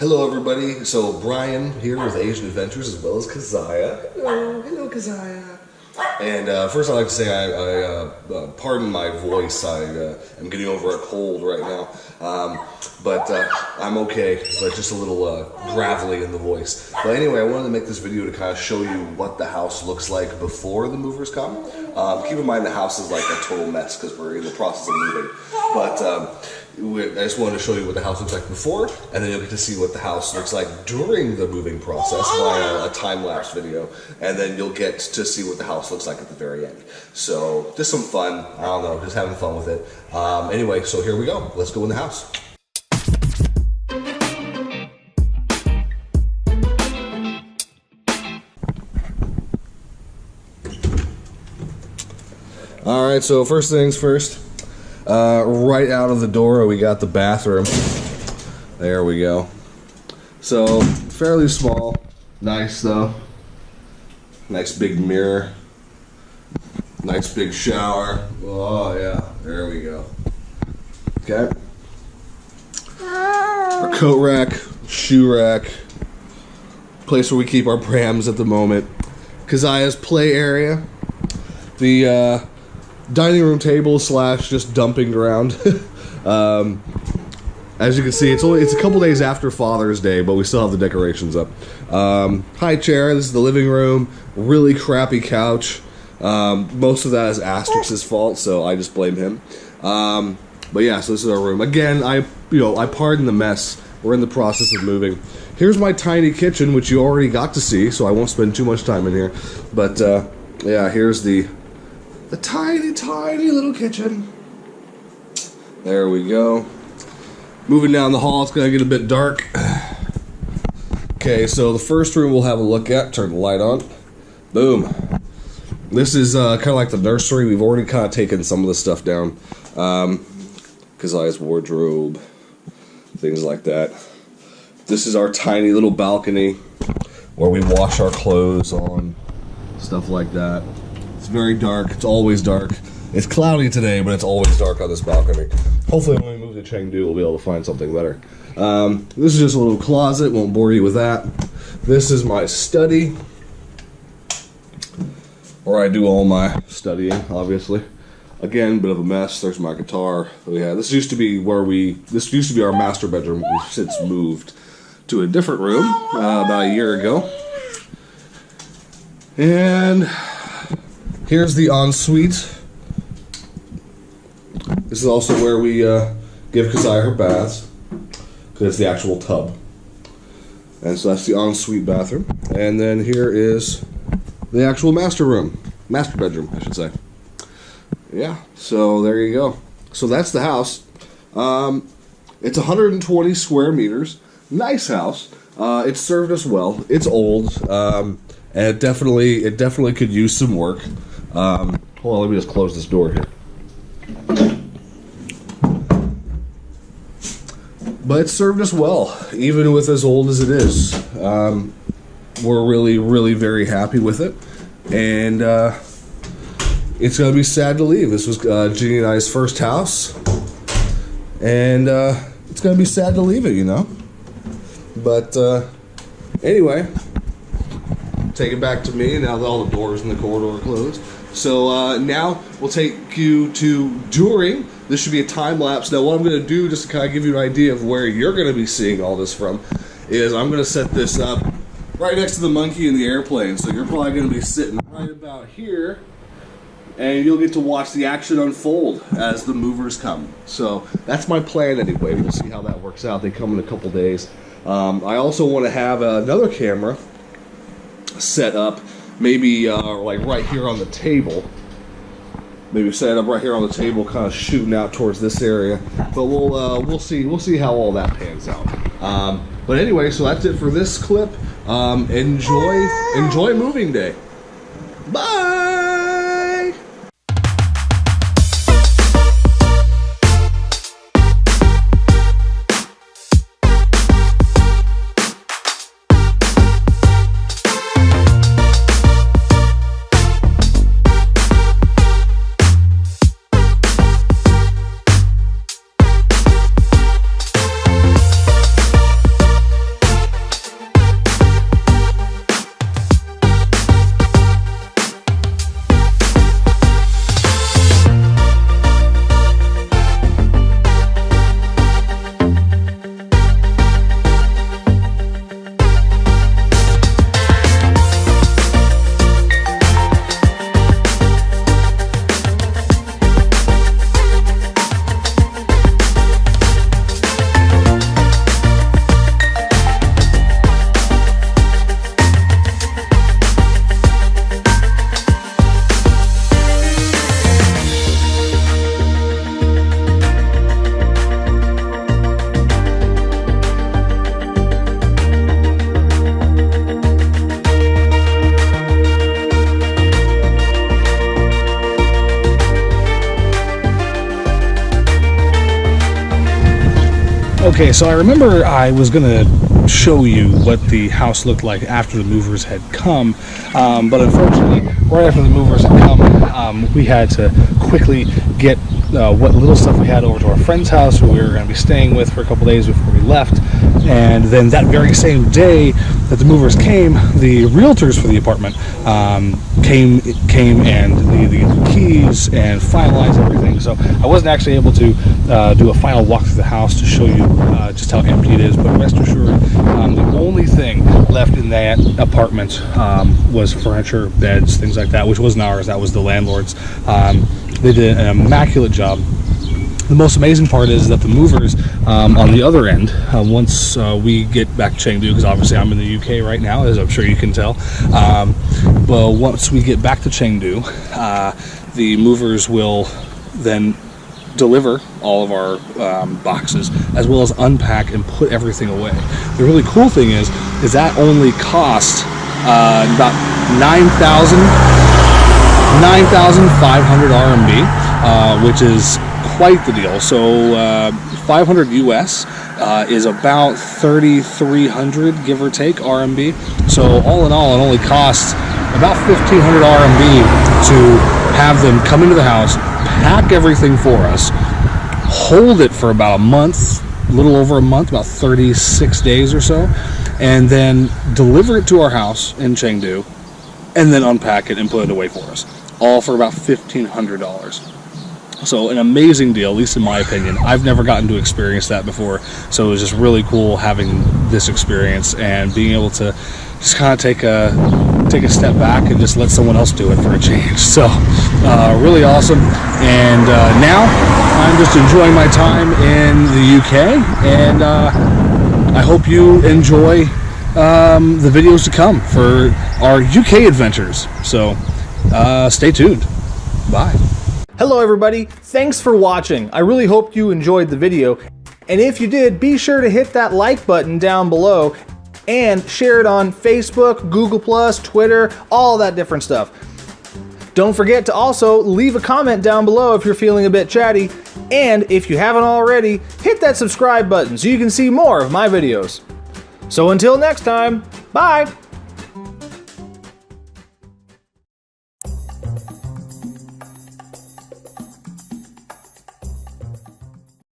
Hello everybody, so Brian here with Asian Adventures as well as Keziah. Hello Keziah. And first I'd like to say I pardon my voice, I am getting over a cold right now, but I'm okay, but just a little gravelly in the voice. But anyway, I wanted to make this video to kind of show you what the house looks like before the movers come. Keep in mind the house is like a total mess because we're in the process of moving, but I just wanted to show you what the house looks like before, and then you'll get to see what the house looks like during the moving process via a time-lapse video, and then you'll get to see what the house looks like at the very end. So, just some fun, I don't know, just having fun with it. Anyway, so here we go. Let's go in the house. Alright, so first things first. Right out of the door we got the bathroom. There we go. So fairly small, nice though. Nice big mirror. Nice big shower. Oh yeah, there we go. Okay. Our coat rack, shoe rack. Place where we keep our prams at the moment. Keziah's play area. The dining room table / just dumping ground. As you can see, it's a couple days after Father's Day, but we still have the decorations up. High chair. This is the living room. Really crappy couch. Most of that is Asterix's fault, so I just blame him. But yeah, so this is our room. Again, I pardon the mess. We're in the process of moving. Here's my tiny kitchen, which you already got to see, so I won't spend too much time in here. But yeah, here's the tiny, tiny little kitchen. There we go. Moving down the hall, it's gonna get a bit dark. Okay, so the first room we'll have a look at. Turn the light on. Boom. This is kind of like the nursery. We've already kind of taken some of the stuff down. Keziah's wardrobe, things like that. This is our tiny little balcony where we wash our clothes on, stuff like that. It's very dark. It's always dark. It's cloudy today, but it's always dark on this balcony. Hopefully when we move to Chengdu, we'll be able to find something better. This is just a little closet. Won't bore you with that. This is my study, where I do all my studying, obviously. Again, bit of a mess. There's my guitar. Yeah, this used to be our master bedroom. We've since moved to a different room about a year ago. And here's the ensuite. This is also where we give Keziah her baths, because it's the actual tub. And so that's the ensuite bathroom. And then here is the actual master bedroom, I should say. Yeah, so there you go. So that's the house. It's 120 square meters. Nice house. It served us well. It's old, and it definitely could use some work. Hold on, let me just close this door here. But it served us well, even with as old as it is. We're really, really very happy with it, and it's going to be sad to leave. This was Jeannie and I's first house, and it's going to be sad to leave it, you know. But anyway, take it back to me now that all the doors in the corridor are closed. So now we'll take you to during. This should be a time lapse. Now what I'm going to do, just to kind of give you an idea of where you're going to be seeing all this from, is I'm going to set this up right next to the monkey in the airplane. So you're probably going to be sitting right about here, and you'll get to watch the action unfold as the movers come. So that's my plan anyway. We'll see how that works out. They come in a couple days. I also want to have another camera set up, maybe like right here on the table. Maybe set it up right here on the table, kind of shooting out towards this area. But we'll see how all that pans out. But anyway, so that's it for this clip. Enjoy moving day. Bye. Okay, so I remember I was going to show you what the house looked like after the movers had come, but unfortunately, right after the movers had come, we had to quickly get what little stuff we had over to our friend's house, who we were going to be staying with for a couple days before we left. And then that very same day that the movers came, the realtors for the apartment came and the keys and finalized everything. So I wasn't actually able to do a final walk through the house to show you just how empty it is, but rest assured, the only thing left in that apartment was furniture, beds, things like that, which wasn't ours, that was the landlord's. They did an immaculate job. The most amazing part is that the movers on the other end, once we get back to Chengdu, because obviously I'm in the UK right now, as I'm sure you can tell, but once we get back to Chengdu, the movers will then deliver all of our boxes, as well as unpack and put everything away. The really cool thing is that only cost about 9,500 RMB, which is quite the deal. So 500 US is about 3,300, give or take, RMB. So all in all, it only costs about 1,500 RMB to have them come into the house, pack everything for us, hold it for about a month, a little over a month, about 36 days or so, and then deliver it to our house in Chengdu, and then unpack it and put it away for us, all for about $1,500. So an amazing deal, at least in my opinion. I've never gotten to experience that before, so it was just really cool having this experience and being able to just kind of take a step back and just let someone else do it for a change. So really awesome. And now I'm just enjoying my time in the UK, and I hope you enjoy the videos to come for our UK adventures. So stay tuned. Bye. Hello everybody, thanks for watching. I really hope you enjoyed the video, and if you did, be sure to hit that like button down below and share it on Facebook, Google+, Twitter, all that different stuff. Don't forget to also leave a comment down below if you're feeling a bit chatty, and if you haven't already, hit that subscribe button so you can see more of my videos. So until next time, bye!